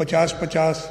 50-50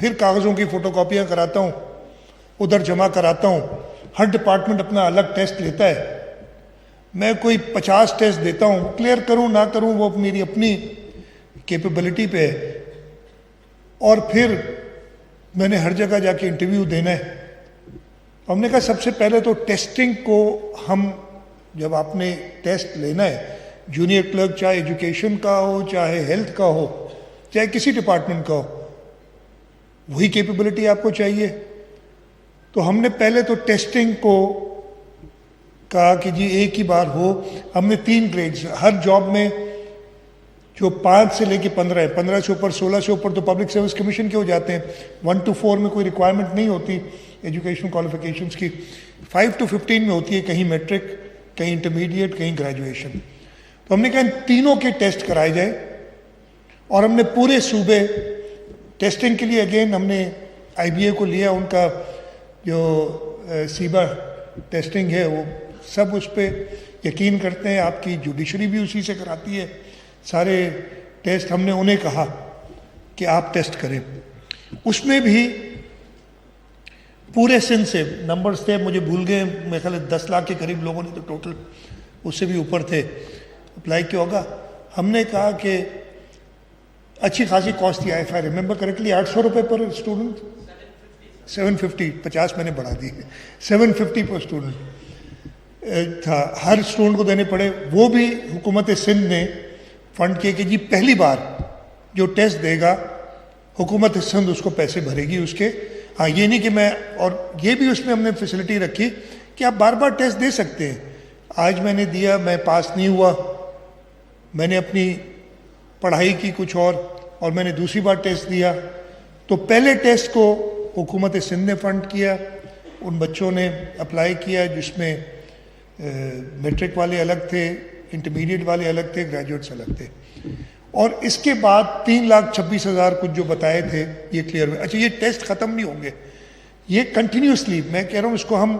پھر کاغذوں کی فوٹو کاپیاں کراتا ہوں, ادھر جمع کراتا ہوں. ہر ڈپارٹمنٹ اپنا الگ ٹیسٹ لیتا ہے. میں کوئی 50 ٹیسٹ دیتا ہوں, کلیئر کروں نہ کروں وہ میری اپنی کیپیبلٹی پہ ہے. اور پھر میں نے ہر جگہ جا کے انٹرویو دینا ہے. ہم نے کہا سب سے پہلے تو ٹیسٹنگ کو ہم, جب آپ نے ٹیسٹ لینا ہے, جونیئر کلرک چاہے ایجوکیشن کا ہو, چاہے ہیلتھ کا ہو, چاہے کسی ڈپارٹمنٹ کا ہو, وہی کیپیبلٹی آپ کو چاہیے. تو ہم نے پہلے تو ٹیسٹنگ کو کہا کہ جی ایک ہی بار ہو. ہم نے 3 گریڈز ہر جاب میں, جو 5 سے لے کے 15 ہے, 15 سے اوپر 16 سے اوپر تو پبلک سروس کمیشن کے ہو جاتے ہیں. 1 to 4 میں کوئی ریکوائرمنٹ نہیں ہوتی ایجوکیشن کوالیفیکیشنس کی. 5 to 15 میں ہوتی ہے, کہیں میٹرک, کہیں انٹرمیڈیٹ, کہیں گریجویشن. تو ہم نے کہا ان تینوں کے ٹیسٹ کرائے جائیں. اور ہم نے پورے صوبے ٹیسٹنگ کے لیے اگین ہم نے آئی بی اے کو لیا. ان کا جو سیبا ٹیسٹنگ ہے وہ سب اس پہ یقین کرتے ہیں. آپ کی جوڈیشری بھی اسی سے کراتی ہے. سارے ٹیسٹ ہم نے انہیں کہا کہ آپ ٹیسٹ کریں. اس میں بھی پورے سندھ سے نمبرز تھے, مجھے بھول گئے, میرے خیال 10 لاکھ کے قریب لوگوں نے تو ٹوٹل اس سے بھی اوپر تھے اپلائی کیا ہوگا. ہم نے کہا کہ اچھی خاصی کاسٹ تھی, آئی ریممبر کریکٹلی 800 روپے پر اسٹوڈنٹ, 750, 50 میں نے بڑھا دی, 750 پر اسٹوڈنٹ تھا. ہر اسٹوڈنٹ کو دینے پڑے. وہ بھی حکومت سندھ نے فنڈ کیے کہ جی پہلی بار جو ٹیسٹ دے گا حکومت سندھ اس کو پیسے بھرے گی اس کے. ہاں یہ نہیں کہ میں, اور یہ بھی اس میں ہم نے فیسلٹی رکھی کہ آپ بار بار ٹیسٹ دے سکتے ہیں. آج میں نے دیا, میں پاس نہیں ہوا, میں نے اپنی پڑھائی کی کچھ اور میں نے دوسری بار ٹیسٹ دیا. تو پہلے ٹیسٹ کو حکومت سندھ نے فنڈ کیا, ان بچوں نے اپلائی کیا جس میں میٹرک والے الگ تھے, انٹرمیڈیٹ والے الگ تھے, گریجویٹس الگ تھے. اور اس کے بعد 3,26,000 کچھ جو بتائے تھے یہ کلیئر ہوئے. اچھا یہ ٹیسٹ ختم نہیں ہوں گے, یہ کنٹینیوسلی, میں کہہ رہا ہوں اس کو ہم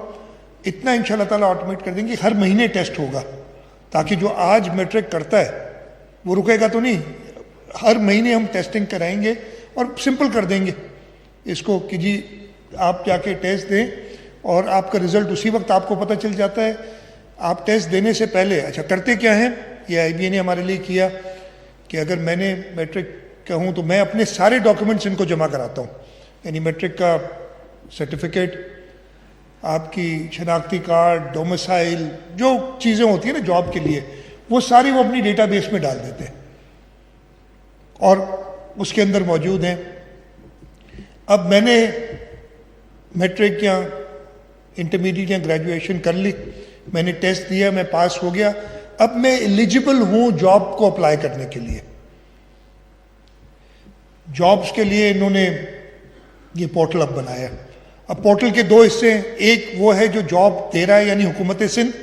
اتنا ان شاء اللہ تعالیٰ آٹومیٹ کر دیں گے, ہر مہینے ٹیسٹ ہوگا, تاکہ جو آج میٹرک کرتا ہے وہ رکے گا تو نہیں. ہر مہینے ہم ٹیسٹنگ کرائیں گے اور سمپل کر دیں گے اس کو کہ جی آپ جا کے ٹیسٹ دیں اور آپ کا رزلٹ اسی وقت آپ کو پتہ چل جاتا ہے. آپ ٹیسٹ دینے سے پہلے, اچھا کرتے کیا ہیں, یہ آئی بی اے نے ہمارے لیے کیا کہ اگر میں نے میٹرک کا ہوں تو میں اپنے سارے ڈاکیومنٹس ان کو جمع کراتا ہوں. یعنی میٹرک کا سرٹیفکیٹ, آپ کی شناختی کارڈ, ڈومیسائل, جو چیزیں ہوتی ہیں نا جاب کے لیے, وہ ساری وہ اپنی ڈیٹا بیس میں ڈال دیتے ہیں اور اس کے اندر موجود ہیں. اب میں نے میٹرک یا انٹرمیڈیٹ یا گریجویشن کر لی, میں نے ٹیسٹ دیا, میں پاس ہو گیا. اب میں ایلیجیبل ہوں جاب کو اپلائی کرنے کے لیے. جابس کے لیے انہوں نے یہ پورٹل اب بنایا. اب پورٹل کے 2 حصے ہیں, ایک وہ ہے جو جاب دے رہا ہے یعنی حکومت سندھ,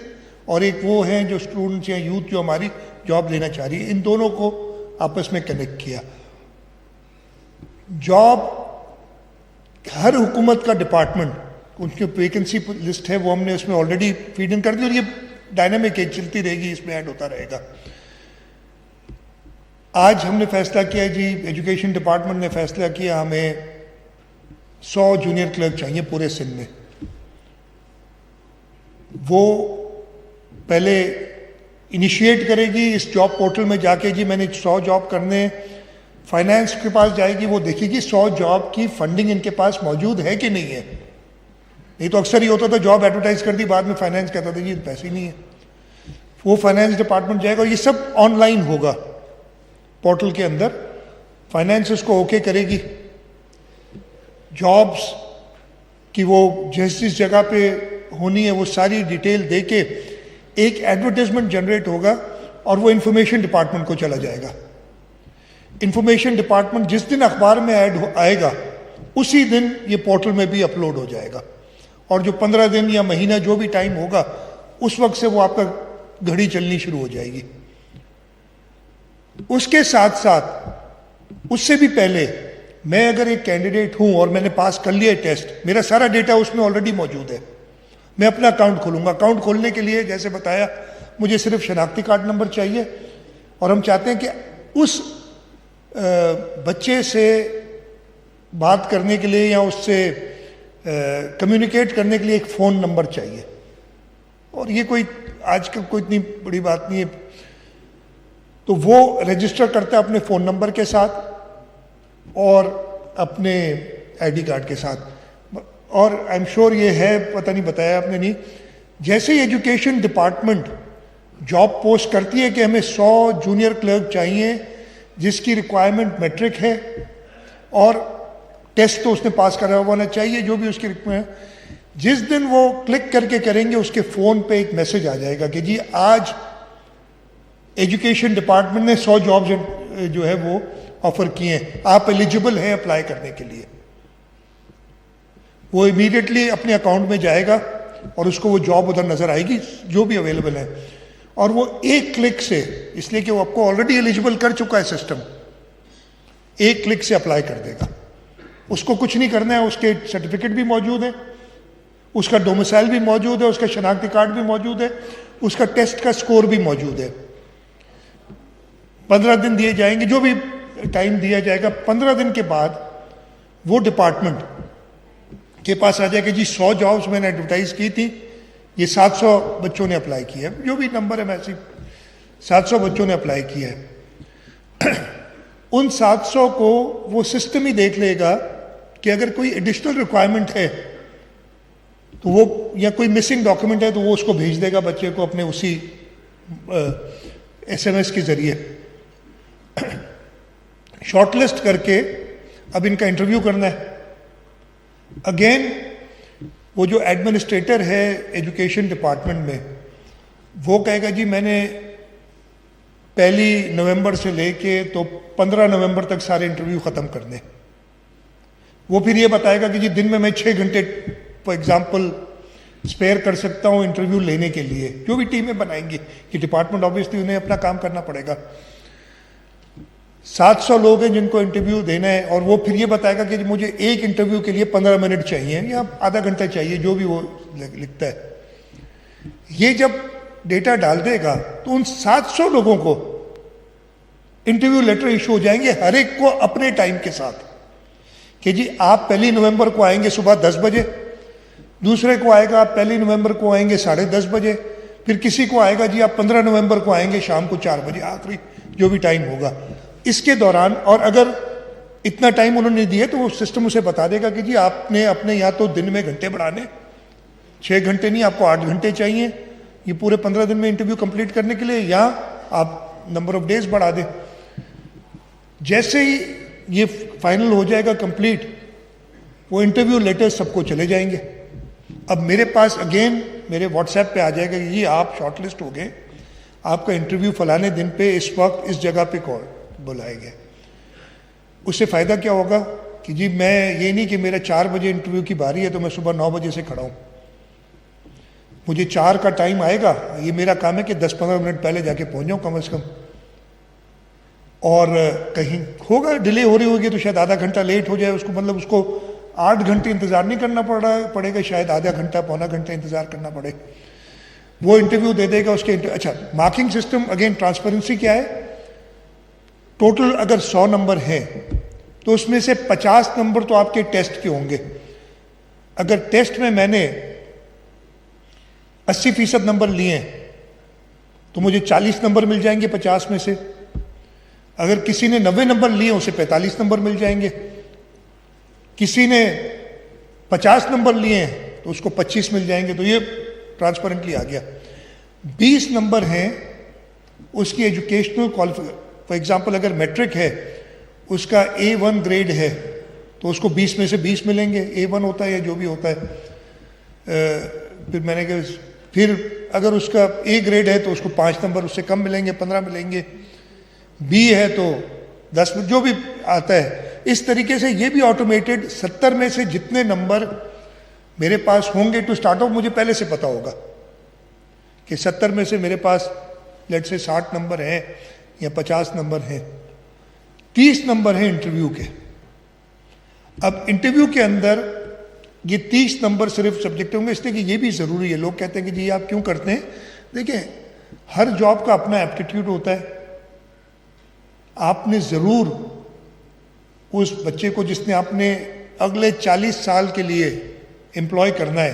اور ایک وہ ہیں جو اسٹوڈنٹس یا یوتھ جو ہماری جاب لینا چاہ رہی ہے. ان دونوں کو آپس میں کنیکٹ کیا. جاب ہر حکومت کا ڈپارٹمنٹ, ان کی ویکنسی لسٹ ہے وہ ہم نے اس میں آلریڈی فیڈ ان کر دی, اور یہ ڈائنامک ہے, چلتی رہے گی, اس میں ایڈ ہوتا رہے گا. آج ہم نے فیصلہ کیا جی, ایجوکیشن ڈپارٹمنٹ نے فیصلہ کیا ہمیں 100 جونیئر کلرک چاہیے پورے سندھ میں. وہ پہلے انیشیٹ کرے گی اس جاب پورٹل میں جا کے, جی میں نے 100 جاب کرنے. فائنانس کے پاس جائے گی, وہ دیکھے گی 100 جاب کی فنڈنگ ان کے پاس موجود ہے کہ نہیں ہے. نہیں تو اکثر یہ ہوتا تھا جاب ایڈورٹائز کر دی, بعد میں فائنانس کہتا تھا جی پیسے ہی نہیں ہے. وہ فائنانس ڈپارٹمنٹ جائے گا, اور یہ سب آن لائن ہوگا پورٹل کے اندر. فائنانس اس کو اوکے کرے گی. جابس کی وہ جس جگہ پہ ہونی ہے وہ ساری ڈیٹیل دے کے ایک ایڈورٹائزمنٹ جنریٹ ہوگا, اور وہ انفارمیشن ڈپارٹمنٹ کو چلا جائے گا. انفارمیشن ڈپارٹمنٹ جس دن اخبار میں ایڈ آئے گا اسی دن یہ پورٹل میں بھی اپلوڈ ہو جائے گا, اور جو 15 دن یا مہینہ جو بھی ٹائم ہوگا اس وقت سے وہ آپ کا گھڑی چلنی شروع ہو جائے گی. اس کے ساتھ ساتھ, اس سے بھی پہلے, میں اگر ایک کینڈیڈیٹ ہوں اور میں نے پاس کر لیا ٹیسٹ, میرا سارا ڈیٹا اس میں آلریڈی موجود ہے, میں اپنا اکاؤنٹ کھولوں گا. اکاؤنٹ کھولنے کے لیے جیسے بتایا مجھے صرف شناختی کارڈ نمبر چاہیے, اور ہم چاہتے ہیں کہ اس بچے سے بات کرنے کے لیے یا اس سے کمیونیکیٹ کرنے کے لیے ایک فون نمبر چاہیے. اور یہ کوئی آج کل کوئی اتنی بڑی بات نہیں ہے. تو وہ رجسٹر کرتا ہے اپنے فون نمبر کے ساتھ اور اپنے آئی ڈی کارڈ کے ساتھ. اور آئی ایم شیور یہ ہے, پتہ نہیں بتایا آپ نے نہیں, جیسے ہی ایجوکیشن ڈپارٹمنٹ جاب پوسٹ کرتی ہے کہ ہمیں 100 جونیئر کلرک چاہیے جس کی ریکوائرمنٹ میٹرک ہے اور ٹیسٹ تو اس نے پاس کرا ہونا چاہیے, جو بھی اس کی ریکوائرمنٹ, جس دن وہ کلک کر کے کریں گے اس کے فون پہ ایک میسج آ جائے گا کہ جی آج ایجوکیشن ڈپارٹمنٹ نے 100 جابز جو ہے وہ آفر کیے ہیں, آپ ایلیجیبل ہیں اپلائی کرنے کے لیے. وہ امیڈیٹلی اپنے اکاؤنٹ میں جائے گا اور اس کو وہ جاب ادھر نظر آئے گی جو بھی اویلیبل ہے, اور وہ ایک کلک سے, اس لیے کہ وہ آپ کو آلریڈی ایلیجیبل کر چکا ہے سسٹم, ایک کلک سے اپلائی کر دے گا. اس کو کچھ نہیں کرنا ہے, اس کے سرٹیفکیٹ بھی موجود ہے, اس کا ڈومیسائل بھی موجود ہے, اس کا شناختی کارڈ بھی موجود ہے, اس کا ٹیسٹ کا سکور بھی موجود ہے. 15 دن دیے جائیں گے, جو بھی ٹائم دیا جائے گا. 15 دن کے بعد وہ ڈپارٹمنٹ کے پاس آ جائے کہ جی 100 جابس میں نے ایڈورٹائز کی تھی, یہ 700 بچوں نے اپلائی کیا ہے, جو بھی نمبر ہے ویسے 700 بچوں نے اپلائی کیا ہے. ان 700 کو وہ سسٹم ہی دیکھ لے گا کہ اگر کوئی ایڈیشنل ریکوائرمنٹ ہے تو وہ, یا کوئی مسنگ ڈاکیومنٹ ہے تو وہ اس کو بھیج دے گا بچے کو اپنے اسی SMS کے ذریعے. شارٹ لسٹ کر کے اب ان کا انٹرویو کرنا ہے. اگین وہ جو ایڈمنسٹریٹر ہے ایجوکیشن ڈپارٹمنٹ میں, وہ کہے گا جی میں نے 1 نومبر سے لے کے تو 15 نومبر تک سارے انٹرویو ختم کرنے. وہ پھر یہ بتائے گا کہ جی دن میں 6 گھنٹے فار ایگزامپل اسپیئر کر سکتا ہوں انٹرویو لینے کے لیے, جو بھی ٹیمیں بنائیں گی کہ ڈپارٹمنٹ آبویسلی انہیں اپنا کام کرنا پڑے گا. 700 لوگ ہیں جن کو انٹرویو دینا ہے, اور وہ پھر یہ بتائے گا کہ مجھے ایک انٹرویو کے لیے 15 منٹ چاہیے یا آدھا گھنٹہ چاہیے, جو بھی وہ لکھتا ہے. یہ جب ڈیٹا ڈال دے گا تو ان 700 لوگوں کو انٹرویو لیٹر ایشو ہو جائیں گے, ہر ایک کو اپنے ٹائم کے ساتھ, کہ جی آپ 1 نومبر کو آئیں گے صبح 10 بجے, دوسرے کو آئے گا آپ 1 نومبر کو آئیں گے 10:30 بجے, پھر کسی کو آئے گا جی آپ 15 نومبر کو آئیں گے شام کو 4 بجے, آخری جو بھی ٹائم ہوگا اس کے دوران. اور اگر اتنا ٹائم انہوں نے دیا تو وہ سسٹم اسے بتا دے گا کہ جی آپ نے اپنے یا تو دن میں گھنٹے بڑھانے, 6 گھنٹے نہیں آپ کو 8 گھنٹے چاہیے یہ پورے 15 دن میں انٹرویو کمپلیٹ کرنے کے لیے, یا آپ نمبر آف ڈیز بڑھا دیں. جیسے ہی یہ فائنل ہو جائے گا کمپلیٹ, وہ انٹرویو لیٹر سب کو چلے جائیں گے. اب میرے پاس اگین میرے واٹس ایپ پہ آ جائے گا کہ یہ آپ شارٹ لسٹ ہو گئے, آپ کا انٹرویو فلانے دن پہ اس وقت اس جگہ پہ بلائے گئے. اس سے فائدہ کیا ہوگا کہ جی میں یہ نہیں کہ میرا 4 بجے انٹرویو کی باری ہے تو میں صبح 9 بجے سے کھڑا ہوں, مجھے 4 کا ٹائم آئے گا, یہ میرا کام ہے کہ 10-15 منٹ پہلے جا کے پہنچ جاؤں کم از کم. اور کہیں ہوگا ڈیلے ہو رہی ہوگی تو شاید آدھا گھنٹہ لیٹ ہو جائے, اس کو مطلب اس کو 8 گھنٹے انتظار نہیں کرنا پڑے گا, شاید آدھا گھنٹہ پونا گھنٹہ انتظار کرنا پڑے. وہ انٹرویو دے دے گا اس کے. اچھا, مارکنگ سسٹم اگین ٹرانسپیرنسی کیا ہے, ٹوٹل اگر 100 نمبر ہیں تو اس میں سے 50 نمبر تو آپ کے ٹیسٹ کے ہوں گے. اگر ٹیسٹ میں نے 80% نمبر لیے ہیں تو مجھے 40 نمبر مل جائیں گے 50 میں سے. اگر کسی نے 90 نمبر لیے اسے 45 نمبر مل جائیں گے. کسی نے 50 نمبر لیے ہیں تو اس کو 25 مل جائیں گے. تو یہ ٹرانسپیرنٹلی آ گیا. 20 نمبر ہیں اس کی ایجوکیشنل کوالیفیکیشن, فار ایگزامپل اگر میٹرک ہے اس کا A1 گریڈ ہے تو اس کو 20 میں سے 20 ملیں گے, A1 ہوتا ہے یا جو بھی ہوتا ہے. پھر میں نے کہا پھر اگر اس کا A گریڈ ہے تو اس کو 5 نمبر اس سے کم ملیں گے, 15 ملیں گے. B ہے تو 10, جو بھی آتا ہے. اس طریقے سے یہ بھی آٹومیٹڈ 70 میں سے جتنے نمبر میرے پاس ہوں گے ٹو اسٹارٹ آف, مجھے پہلے سے پتا ہوگا کہ 70 میں سے میرے پاس لیٹ سے 60 نمبر ہیں یا 50 نمبر ہیں. 30 نمبر ہیں انٹرویو کے. اب انٹرویو کے اندر یہ 30 نمبر صرف سبجیکٹ ہوں گے, اس لیے کہ یہ بھی ضروری ہے. لوگ کہتے ہیں کہ جی آپ کیوں کرتے ہیں, دیکھیں ہر جاب کا اپنا ایپٹیٹیوڈ ہوتا ہے. آپ نے ضرور اس بچے کو جس نے آپ نے اگلے 40 سال کے لیے امپلائی کرنا ہے,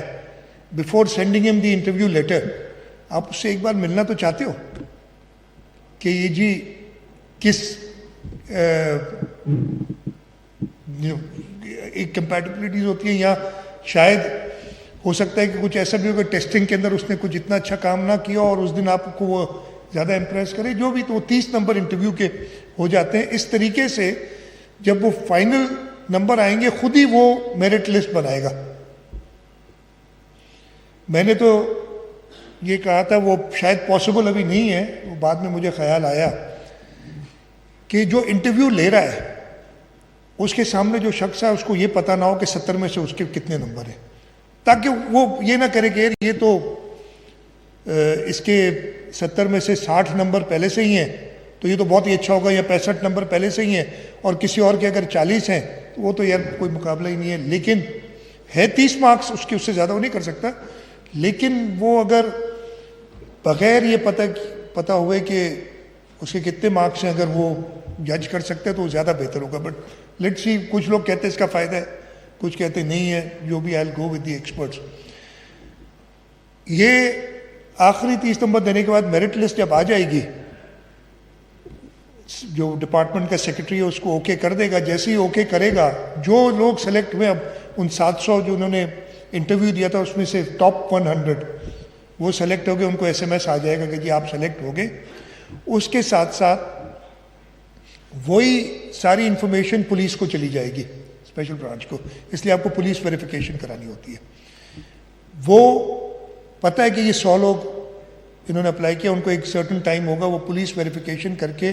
بیفور سینڈنگ ہم دی انٹرویو لیٹر, آپ اس سے ایک بار ملنا تو چاہتے ہو کہ یہ جی کس ایک کمپیٹیبلٹیز ہوتی ہیں, یا شاید ہو سکتا ہے کہ کچھ ایسا بھی ہو کہ ٹیسٹنگ کے اندر اس نے کچھ اتنا اچھا کام نہ کیا اور اس دن آپ کو وہ زیادہ امپریس کرے, جو بھی, تو وہ 30 نمبر انٹرویو کے ہو جاتے ہیں. اس طریقے سے جب وہ فائنل نمبر آئیں گے خود ہی وہ میرٹ لسٹ بنائے گا. میں نے تو یہ کہا تھا, وہ شاید پاسبل ابھی نہیں ہے, وہ بعد میں مجھے خیال آیا کہ جو انٹرویو لے رہا ہے اس کے سامنے جو شخص ہے اس کو یہ پتہ نہ ہو کہ 70 میں سے اس کے کتنے نمبر ہیں, تاکہ وہ یہ نہ کرے کہ یہ تو اس کے 70 میں سے 60 نمبر پہلے سے ہی ہیں تو یہ تو بہت ہی اچھا ہوگا, یا 65 نمبر پہلے سے ہی ہیں, اور کسی اور کے اگر 40 ہیں تو وہ تو یار کوئی مقابلہ ہی نہیں ہے. لیکن ہے 30 مارکس اس کے, اس سے زیادہ وہ نہیں کر سکتا, لیکن وہ اگر بغیر یہ پتہ ہوئے کہ اس کے کتنے مارکس ہیں اگر وہ جج کر سکتے ہیں تو وہ زیادہ بہتر ہوگا. بٹ لیٹ سی, کچھ لوگ کہتے ہیں اس کا فائدہ ہے, کچھ کہتے ہیں نہیں ہے, جو بھی آئی ول گو ود دی ایکسپرٹس. یہ آخری 30 نمبر دینے کے بعد میرٹ لسٹ جب آ جائے گی, جو ڈپارٹمنٹ کا سیکرٹری ہے اس کو اوکے کر دے گا. جیسے ہی اوکے کرے گا, جو لوگ سلیکٹ ہوئے, اب ان 700 جو انہوں نے انٹرویو دیا تھا اس میں سے ٹاپ 100 وہ سلیکٹ ہو گئے, ان کو SMS آ جائے گا کہ جی آپ سلیکٹ ہو گئے. اس کے ساتھ ساتھ وہی ساری انفارمیشن پولیس کو چلی جائے گی, اسپیشل برانچ کو, اس لیے آپ کو پولیس ویریفیکیشن کرانی ہوتی ہے. وہ پتہ ہے کہ یہ 100 لوگ انہوں نے اپلائی کیا, ان کو ایک سرٹن ٹائم ہوگا, وہ پولیس ویریفیکیشن کر کے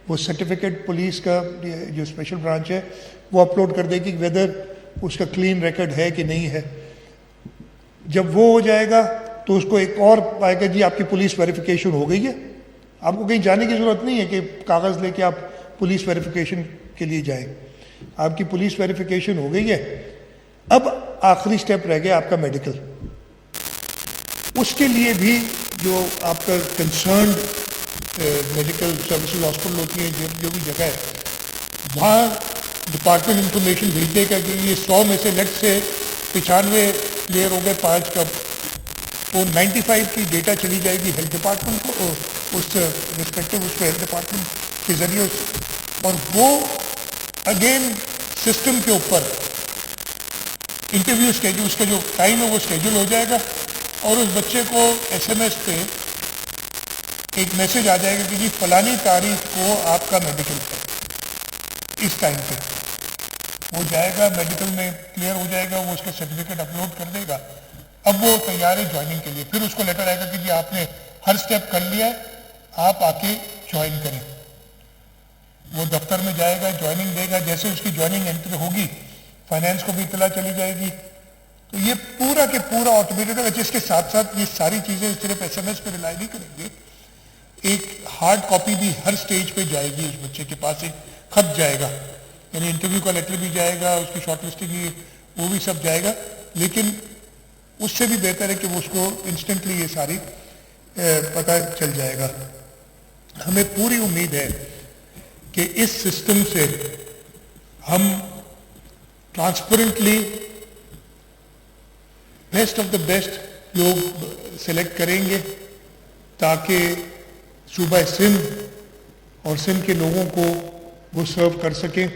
وہ سرٹیفکیٹ پولیس کا جو اسپیشل برانچ ہے وہ اپلوڈ کر دے گی ویدر اس کا کلین ریکارڈ ہے کہ نہیں ہے. جب وہ ہو جائے گا تو اس کو ایک اور آئے گا, جی آپ کی پولیس ویریفیکیشن ہو گئی ہے. آپ کو کہیں جانے کی ضرورت نہیں ہے کہ کاغذ لے کے آپ پولیس ویریفیکیشن کے لیے جائیں, آپ کی پولیس ویریفیکیشن ہو گئی ہے. اب آخری سٹیپ رہ گیا آپ کا میڈیکل. اس کے لیے بھی جو آپ کا کنسرنڈ میڈیکل سروسز ہاسپٹل ہوتی ہیں, جو بھی جگہ ہے, وہاں ڈپارٹمنٹ انفارمیشن بھیج دے گا کہ یہ 100 میں سے لیٹ سے 95 کلیئر ہو گئے 5 کا, وہ 95 کی ڈیٹا چلی جائے گی ہیلتھ ڈپارٹمنٹ کو, اس رسپیکٹو اس کو ہیلتھ ڈپارٹمنٹ کے ذریعے, اور وہ اگین سسٹم کے اوپر انٹرویو اسکیجول, اس کا جو ٹائم ہے وہ اسکیجول ہو جائے گا, اور اس بچے کو SMS پہ ایک میسج آ جائے گا کہ جی فلانی تاریخ کو آپ کا میڈیکل ہے, اس ٹائم پہ وہ جائے گا, میڈیکل میں کلیئر ہو جائے گا, وہ اس کا سرٹیفکیٹ اپلوڈ کر دے گا. اب وہ تیار ہے جوائننگ کے لیے. پھر اس کو لیٹر آئے گا کہ جی آپ نے ہر سٹیپ کر لیا ہے, آپ آ کے جوائن کریں. وہ دفتر میں جائے گا, جوائننگ دے گا. جیسے اس کی جوائننگ انٹر ہوگی فائنینس کو بھی اطلاع چلی جائے گی. تو یہ پورا کے پورا آٹومیٹڈ ہے. اس کے ساتھ ساتھ یہ ساری چیزیں صرف SMS پہ ریلائی نہیں کریں گے, ایک ہارڈ کاپی بھی ہر سٹیج پہ جائے گی, اس بچے کے پاس ایک خط جائے گا, یعنی انٹرویو کا لیٹر بھی جائے گا, اس کی شارٹ لسٹنگ بھی, وہ بھی سب جائے گا. لیکن اس سے بھی بہتر ہے کہ وہ اس کو انسٹنٹلی یہ ساری پتہ چل جائے گا. ہمیں پوری امید ہے کہ اس سسٹم سے ہم transparently best of the best لوگ سلیکٹ کریں گے, تاکہ صوبہ سندھ اور سندھ کے لوگوں کو وہ سرو کر سکیں.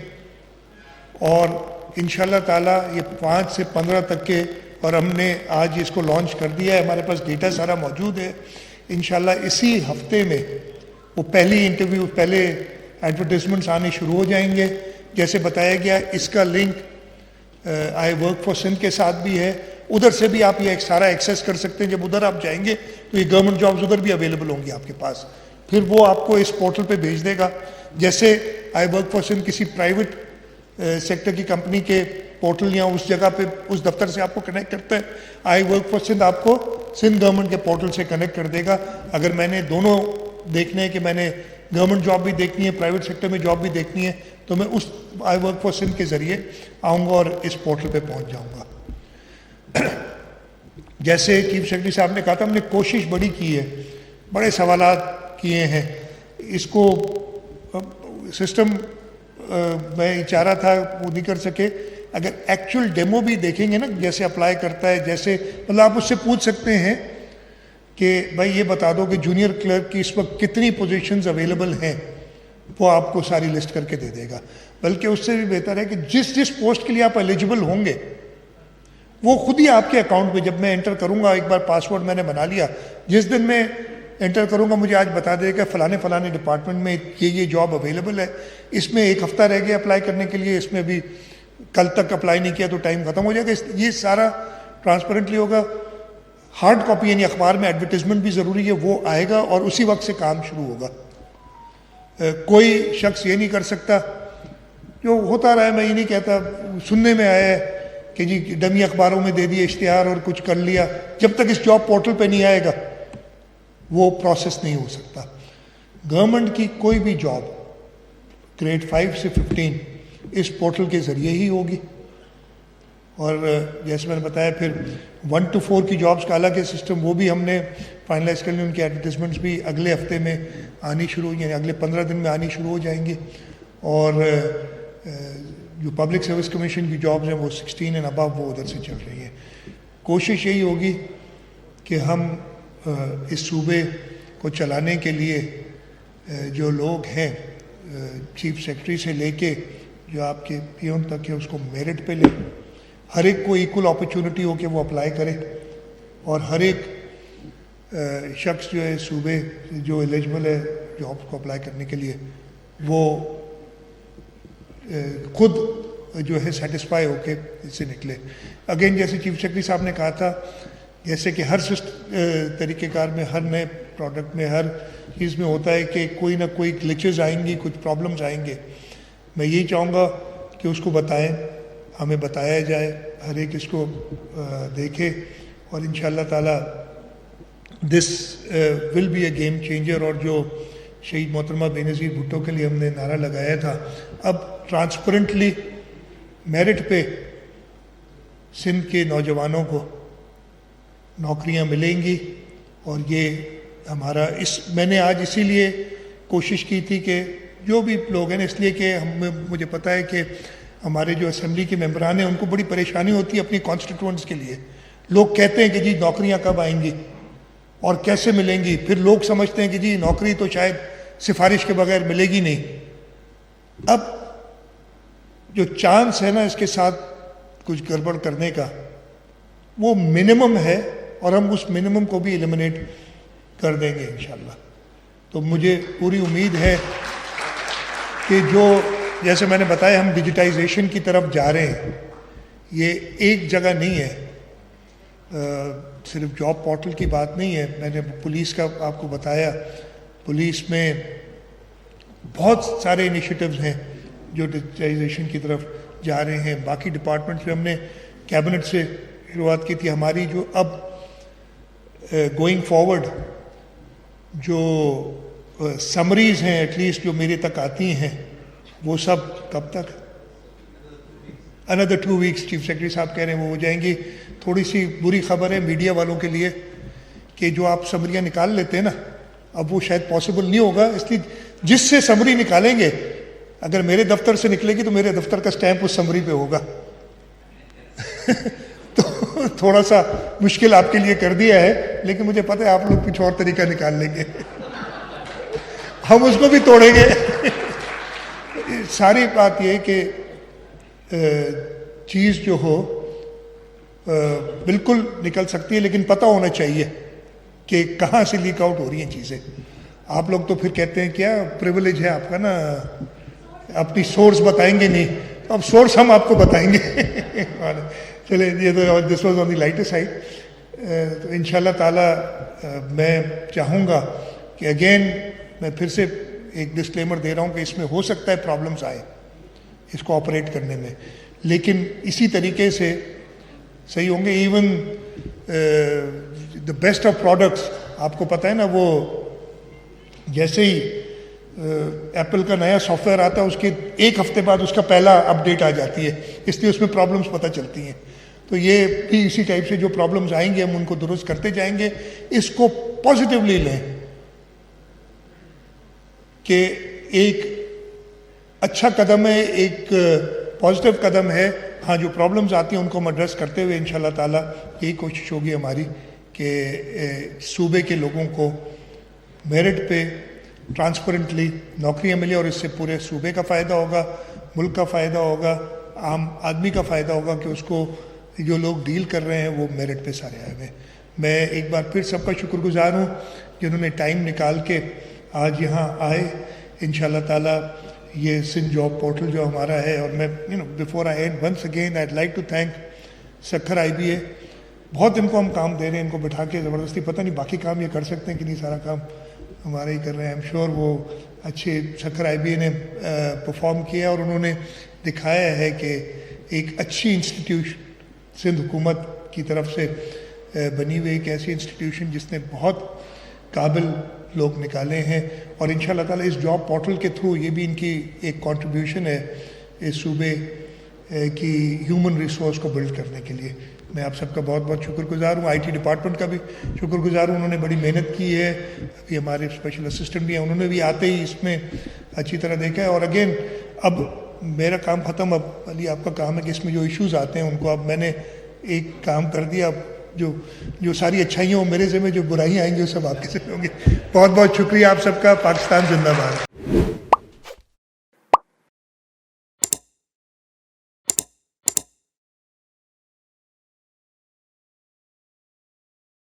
اور انشاءاللہ تعالیٰ یہ 5 سے 15 تک کے, اور ہم نے آج اس کو لانچ کر دیا ہے, ہمارے پاس ڈیٹا سارا موجود ہے. انشاءاللہ اسی ہفتے میں وہ پہلی انٹرویو, پہلے ایڈورٹیزمنٹس آنے شروع ہو جائیں گے. جیسے بتایا گیا, اس کا link I work for Sindh کے ساتھ بھی ہے, ادھر سے بھی آپ یہ سارا ایکسیس کر سکتے ہیں. جب ادھر آپ جائیں گے تو یہ گورنمنٹ جابز ادھر بھی اویلیبل ہوں گی آپ کے پاس. پھر وہ آپ کو اس پورٹل پہ بھیج دے گا. جیسے آئی ورک فار سندھ کسی پرائیویٹ سیکٹر کی کمپنی کے پورٹل یا اس جگہ پہ اس دفتر سے آپ کو کنیکٹ کرتا ہے, آئی ورک فار سندھ آپ کو سندھ گورنمنٹ کے پورٹل سے کنیکٹ کر دے گا. اگر میں نے دونوں دیکھنے ہیں کہ میں نے گورنمنٹ جاب بھی دیکھنی ہے, پرائیویٹ سیکٹر میں جاب بھی دیکھنی ہے, تو میں اس آئی ورک فار سندھ کے ذریعے آؤں گا اور اس پورٹل پہ پہنچ جاؤں گا. جیسے چیف سیکرٹری صاحب نے کہا تھا, ہم نے کوشش بڑی کی ہے, بڑے سوالات کیے ہیں. اس کو سسٹم میں اشارہ تھا وہ نہیں کر سکے. اگر ایکچوئل ڈیمو بھی دیکھیں گے نا جیسے اپلائی کرتا ہے, جیسے مطلب آپ اس سے پوچھ سکتے ہیں کہ بھائی یہ بتا دو کہ جونیئر کلرک کی اس وقت کتنی پوزیشنز اویلیبل ہیں, وہ آپ کو ساری لسٹ کر کے دے دے گا. بلکہ اس سے بھی بہتر ہے کہ جس پوسٹ کے لیے آپ ایلیجیبل ہوں گے وہ خود ہی آپ کے اکاؤنٹ میں, جب میں انٹر کروں گا, ایک بار پاسورڈ میں نے بنا لیا, جس دن میں انٹر کروں گا مجھے آج بتا دے گا فلانے ڈپارٹمنٹ میں یہ جاب اویلیبل ہے, اس میں 1 ہفتہ رہ گیا اپلائی کرنے کے لیے, اس میں بھی کل تک اپلائی نہیں کیا تو ٹائم ختم ہو جائے گا. یہ سارا ٹرانسپیرنٹلی ہوگا. ہارڈ کاپی یعنی اخبار میں ایڈورٹیزمنٹ بھی ضروری ہے, وہ آئے گا اور اسی وقت سے کام شروع ہوگا. کوئی شخص یہ نہیں کر سکتا جو ہوتا رہا ہے, میں یہ نہیں کہتا, سننے میں آیا ہے کہ جی ڈمی اخباروں میں دے دیا اشتہار اور کچھ کر لیا, جب تک اس جاب پورٹل پہ نہیں آئے گا وہ پروسیس نہیں ہو سکتا. گورنمنٹ کی کوئی بھی جاب گریڈ 5 سے 15 اس پورٹل کے ذریعے ہی ہوگی. اور جیسے میں نے بتایا پھر 1 to 4 کی جابس کا الگ ہے سسٹم, وہ بھی ہم نے فائنلائز کر لی. ان کی ایڈورٹیزمنٹس بھی اگلے ہفتے میں آنی شروع, یعنی اگلے 15 دن میں آنی شروع ہو جائیں گی. اور جو پبلک سروس کمیشن کی جابز ہیں وہ 16 اینڈ ابو وہ ادھر سے چل رہی ہیں. کوشش یہی ہوگی کہ ہم اس صوبے کو چلانے کے لیے جو لوگ ہیں چیف سیکرٹری سے لے کے جو آپ کے پیون تک ہے اس کو میرٹ پہ لیں, ہر ایک کو ایکول اپرچونٹی ہو کہ وہ اپلائی کرے, اور ہر ایک شخص جو ہے صوبے جو ایلیجبل ہے جاب کو اپلائی کرنے کے لیے وہ خود جو ہے سیٹسفائی ہو کے اس سے نکلے. اگین جیسے چیف سیکرٹری صاحب نے کہا تھا, جیسے کہ ہر طریقہ کار میں, ہر نئے پروڈکٹ میں, ہر چیز میں ہوتا ہے کہ کوئی نہ کوئی گلچز آئیں گی, کچھ پرابلمز آئیں گے. میں یہی چاہوں گا کہ اس کو بتائیں, ہمیں بتایا جائے, ہر ایک اس کو دیکھے, اور انشاءاللہ تعالی this will be a game changer. اور جو شہید محترمہ بے نظیر بھٹو کے لیے ہم نے نعرہ لگایا تھا, اب ٹرانسپیرنٹلی میرٹ پہ سندھ کے نوجوانوں کو نوکریاں ملیں گی. اور یہ ہمارا میں نے آج اسی لیے کوشش کی تھی کہ جو بھی لوگ ہیں, اس لیے کہ مجھے پتہ ہے کہ ہمارے جو اسمبلی کے ممبران ہیں ان کو بڑی پریشانی ہوتی ہے اپنی کانسٹیٹوئنٹس کے لیے. لوگ کہتے ہیں کہ جی نوکریاں کب آئیں گی اور کیسے ملیں گی, پھر لوگ سمجھتے ہیں کہ جی نوکری تو شاید سفارش کے بغیر ملے گی نہیں. اب جو چانس ہے نا اس کے ساتھ کچھ گڑبڑ کرنے کا وہ منیمم ہے, اور ہم اس منیمم کو بھی ایلیمنیٹ کر دیں گے انشاءاللہ. تو مجھے پوری امید ہے کہ جو جیسے میں نے بتایا ہم ڈیجیٹائزیشن کی طرف جا رہے ہیں, یہ ایک جگہ نہیں ہے, صرف جاب پورٹل کی بات نہیں ہے. میں نے پولیس کا آپ کو بتایا, پولیس میں بہت سارے انیشیٹوز ہیں جو ڈیجیٹائزیشن کی طرف جا رہے ہیں. باقی ڈپارٹمنٹس میں ہم نے کیبنٹ سے شروعات کی تھی. ہماری جو اب گوئنگ فارورڈ جو سمریز ہیں ایٹ لیسٹ جو میرے تک آتی ہیں وہ سب کب تک, another 2 weeks چیف سیکرٹری صاحب کہہ رہے ہیں وہ ہو جائیں گی. تھوڑی سی بری خبر ہے میڈیا والوں کے لیے کہ جو آپ سمریاں نکال لیتے ہیں نا, اب وہ شاید پاسبل نہیں ہوگا. اس لیے جس سے سمری نکالیں گے, اگر میرے دفتر سے نکلے گی تو میرے دفتر کا سٹیمپ اس سمری پہ ہوگا. تو تھوڑا سا مشکل آپ کے لیے کر دیا ہے, لیکن مجھے پتہ ہے آپ لوگ کچھ اور طریقہ نکال لیں گے, ہم اس کو بھی توڑیں گے. ساری بات یہ کہ چیز جو ہو بالکل نکل سکتی ہے, لیکن پتہ ہونا چاہیے کہ کہاں سے لیک آؤٹ ہو رہی ہیں چیزیں. آپ لوگ تو پھر کہتے ہیں کیا پریویلیج ہے آپ کا نا, اپنی سورس بتائیں گے نہیں, تو اب سورس ہم آپ کو بتائیں گے. چلے یہ تو this was on the lighter side. تو انشاءاللہ تعالی میں چاہوں گا کہ اگین میں پھر سے ایک ڈسکلیمر دے رہا ہوں کہ اس میں ہو سکتا ہے پرابلمس آئے اس کو آپریٹ کرنے میں, لیکن اسی طریقے سے صحیح ہوں گے. Even the best of products آپ کو پتہ ہے نا, وہ جیسے ہی ایپل کا نیا سافٹ ویئر آتا ہے اس کے 1 ہفتے بعد اس کا پہلا اپڈیٹ آ جاتی ہے, اس لیے اس میں پرابلمس پتہ چلتی ہیں. تو یہ بھی اسی ٹائپ سے جو پرابلمس آئیں گے ہم ان کو درست کرتے جائیں گے. اس کو پازیٹیولی لیں کہ ایک اچھا قدم ہے, ایک پازیٹیو قدم ہے. ہاں جو پرابلمز آتی ہیں ان کو ہم ایڈریس کرتے ہوئے انشاءاللہ تعالیٰ یہی کوشش ہوگی ہماری کہ صوبے کے لوگوں کو میرٹ پہ ٹرانسپیرنٹلی نوکریاں ملیں, اور اس سے پورے صوبے کا فائدہ ہوگا, ملک کا فائدہ ہوگا, عام آدمی کا فائدہ ہوگا کہ اس کو جو لوگ ڈیل کر رہے ہیں وہ میرٹ پہ سارے آئے ہوئے ہیں. میں ایک بار پھر سب کا شکر گزار ہوں جنہوں نے ٹائم نکال کے آج یہاں آئے. انشاءاللہ تعالیٰ یہ سندھ جاب پورٹل جو ہمارا ہے, اور میں before I and once again I like to thank Sukkur IBA. بہت ان کو ہم کام دے رہے ہیں, ان کو بٹھا کے زبردستی, پتہ نہیں باقی کام یہ کر سکتے ہیں کہ نہیں, سارا کام ہمارا ہی کر رہے ہیں. ایم شیور وہ اچھے سکھر IBA نے پرفارم کیا اور انہوں نے دکھایا ہے کہ ایک اچھی انسٹیٹیوشن سندھ حکومت کی طرف سے بنی ہوئی ایک ایسی انسٹیٹیوشن جس نے بہت قابل لوگ نکالے ہیں, اور انشاءاللہ تعالیٰ اس جاب پورٹل کے تھرو یہ بھی ان کی ایک کنٹریبیوشن ہے اس صوبے کی ہیومن ریسورس کو بلڈ کرنے کے لیے. میں آپ سب کا بہت بہت شکر گزار ہوں. IT ڈپارٹمنٹ کا بھی شکر گزار ہوں, انہوں نے بڑی محنت کی ہے. ابھی ہمارے اسپیشل اسسٹنٹ بھی ہیں, انہوں نے بھی آتے ہی اس میں اچھی طرح دیکھا ہے. اور اگین اب میرا کام ختم, اب علی آپ کا کام ہے کہ اس میں جو ایشوز آتے ہیں ان کو, اب میں نے ایک کام کر دیا, اب جو ساری اچھائیاں وہ میرے ذمہ, جو برائیاں آئیں گی وہ سب آپ کے ذمہ ہوں گی. بہت بہت شکریہ آپ سب کا. پاکستان زندہ باد.